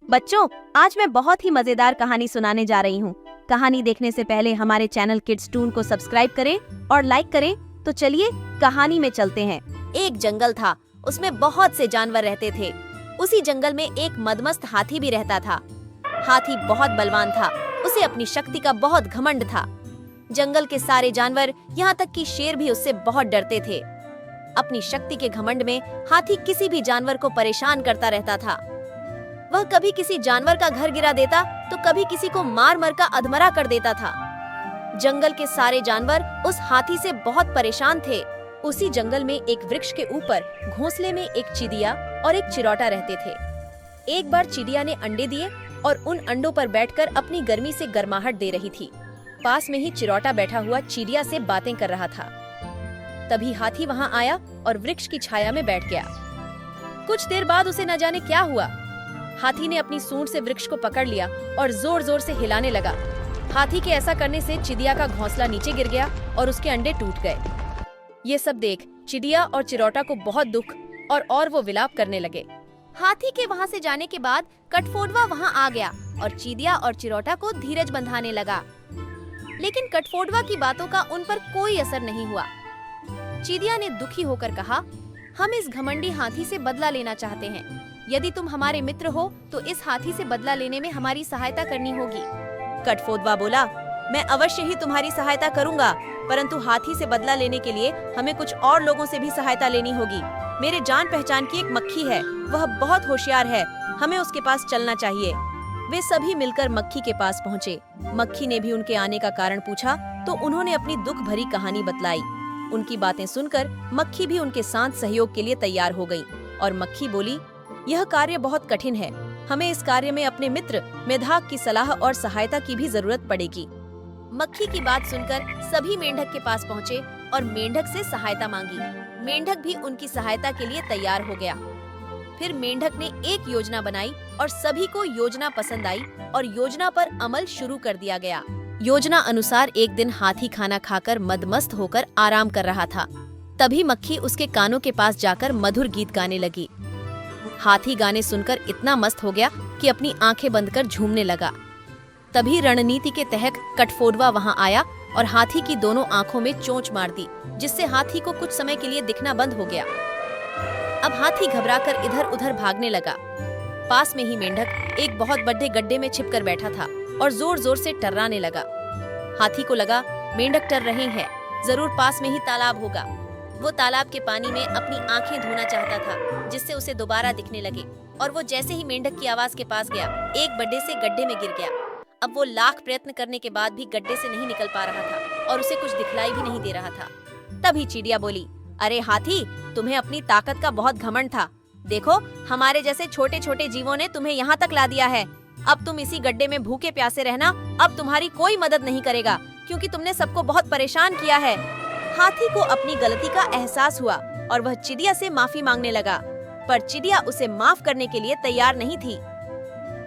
बच्चों, आज मैं बहुत ही मजेदार कहानी सुनाने जा रही हूँ। कहानी देखने से पहले हमारे चैनल किड्स टून को सब्सक्राइब करें और लाइक करें। तो चलिए कहानी में चलते हैं। एक जंगल था, उसमें बहुत से जानवर रहते थे। उसी जंगल में एक मदमस्त हाथी भी रहता था। हाथी बहुत बलवान था, उसे अपनी शक्ति का बहुत घमंड था। जंगल के सारे जानवर, यहाँ तक कि शेर भी उससे बहुत डरते थे। अपनी शक्ति के घमंड में हाथी किसी भी जानवर को परेशान करता रहता था। वह कभी किसी जानवर का घर गिरा देता तो कभी किसी को मार मार का अधमरा कर देता था। जंगल के सारे जानवर उस हाथी से बहुत परेशान थे। उसी जंगल में एक वृक्ष के ऊपर घोंसले में एक चिड़िया और एक चिरौटा रहते थे। एक बार चिड़िया ने अंडे दिए और उन अंडों पर बैठकर अपनी गर्मी से गर्माहट दे रही थी। पास में ही चिरौटा बैठा हुआ चिड़िया से बातें कर रहा था। तभी हाथी वहां आया और वृक्ष की छाया में बैठ गया। कुछ देर बाद उसे न जाने क्या हुआ। हाथी ने अपनी सूंड से वृक्ष को पकड़ लिया और जोर जोर से हिलाने लगा। हाथी के ऐसा करने से चिड़िया का घोंसला नीचे गिर गया और उसके अंडे टूट गए। ये सब देख चिड़िया और चिरौटा को बहुत दुख और वो विलाप करने लगे। हाथी के वहाँ से जाने के बाद कठफोड़वा वहाँ आ गया और चिड़िया और चिरौटा को धीरज बंधाने लगा। लेकिन कठफोड़वा की बातों का उन पर कोई असर नहीं हुआ। चिड़िया ने दुखी होकर कहा, हम इस घमंडी हाथी से बदला लेना चाहते हैं। यदि तुम हमारे मित्र हो तो इस हाथी से बदला लेने में हमारी सहायता करनी होगी। कठफोड़वा बोला, मैं अवश्य ही तुम्हारी सहायता करूंगा, परंतु हाथी से बदला लेने के लिए हमें कुछ और लोगों से भी सहायता लेनी होगी। मेरे जान पहचान की एक मक्खी है, वह बहुत होशियार है, हमें उसके पास चलना चाहिए। वे सभी मिलकर मक्खी के पास पहुँचे। मक्खी ने भी उनके आने का कारण पूछा तो उन्होंने अपनी दुख भरी कहानी बतलाई। उनकी बातें सुनकर मक्खी भी उनके साथ सहयोग के लिए तैयार हो गई और मक्खी बोली, यह कार्य बहुत कठिन है, हमें इस कार्य में अपने मित्र मेधाक की सलाह और सहायता की भी जरूरत पड़ेगी। मक्खी की बात सुनकर सभी मेंढक के पास पहुँचे और मेंढक से सहायता मांगी। मेंढक भी उनकी सहायता के लिए तैयार हो गया। फिर मेंढक ने एक योजना बनाई और सभी को योजना पसंद आई और योजना पर अमल शुरू कर दिया गया। योजना अनुसार एक दिन हाथी खाना खाकर मदमस्त होकर आराम कर रहा था। तभी मक्खी उसके कानों के पास जाकर मधुर गीत गाने लगी। हाथी गाने सुनकर इतना मस्त हो गया कि अपनी आंखें बंद कर झूमने लगा। तभी रणनीति के तहत कठफोड़वा वहां आया और हाथी की दोनों आंखों में चोंच मार दी, जिससे हाथी को कुछ समय के लिए दिखना बंद हो गया। अब हाथी घबराकर इधर उधर भागने लगा। पास में ही मेंढक एक बहुत बड़े गड्ढे में छिपकर बैठा था और जोर जोर से टर्राने लगा। हाथी को लगा मेंढक टर रहे हैं, जरूर पास में ही तालाब होगा। वो तालाब के पानी में अपनी आंखें धोना चाहता था, जिससे उसे दोबारा दिखने लगे। और वो जैसे ही मेंढक की आवाज के पास गया, एक बड़े से गड्ढे में गिर गया। अब वो लाख प्रयत्न करने के बाद भी गड्ढे से नहीं निकल पा रहा था और उसे कुछ दिखलाई भी नहीं दे रहा था। तभी चिड़िया बोली, अरे हाथी, तुम्हें अपनी ताकत का बहुत घमंड था। देखो, हमारे जैसे छोटे छोटे जीवों ने तुम्हें यहाँ तक ला दिया है। अब तुम इसी गड्ढे में भूखे प्यासे रहना। अब तुम्हारी कोई मदद नहीं करेगा, क्योंकि तुमने सबको बहुत परेशान किया है। हाथी को अपनी गलती का एहसास हुआ और वह चिड़िया से माफी मांगने लगा, पर चिड़िया उसे माफ करने के लिए तैयार नहीं थी।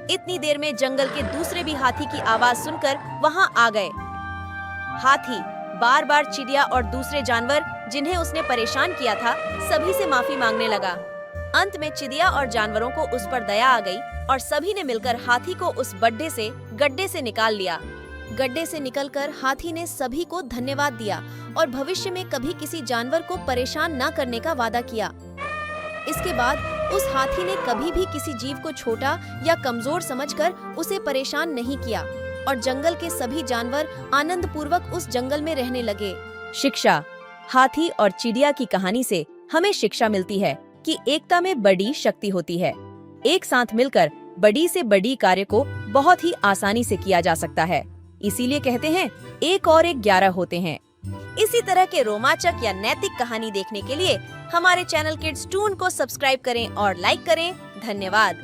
इतनी देर में जंगल के दूसरे भी हाथी की आवाज सुनकर वहां आ गए। हाथी बार बार चिड़िया और दूसरे जानवर जिन्हें उसने परेशान किया था, सभी से माफी मांगने लगा। अंत में चिड़िया और जानवरों को उस पर दया आ गई और सभी ने मिलकर हाथी को उस गड्ढे से निकाल लिया। गड्ढे से निकलकर हाथी ने सभी को धन्यवाद दिया और भविष्य में कभी किसी जानवर को परेशान न करने का वादा किया। इसके बाद उस हाथी ने कभी भी किसी जीव को छोटा या कमजोर समझकर उसे परेशान नहीं किया और जंगल के सभी जानवर आनंद पूर्वक उस जंगल में रहने लगे। शिक्षा। हाथी और चिड़िया की कहानी से हमें शिक्षा मिलती है कि एकता में बड़ी शक्ति होती है। एक साथ मिलकर बड़ी से बड़ी कार्य को बहुत ही आसानी से किया जा सकता है। इसीलिए कहते हैं, एक और एक 11 होते हैं। इसी तरह के रोमांचक या नैतिक कहानी देखने के लिए हमारे चैनल किड्स टून को सब्सक्राइब करें और लाइक करें। धन्यवाद।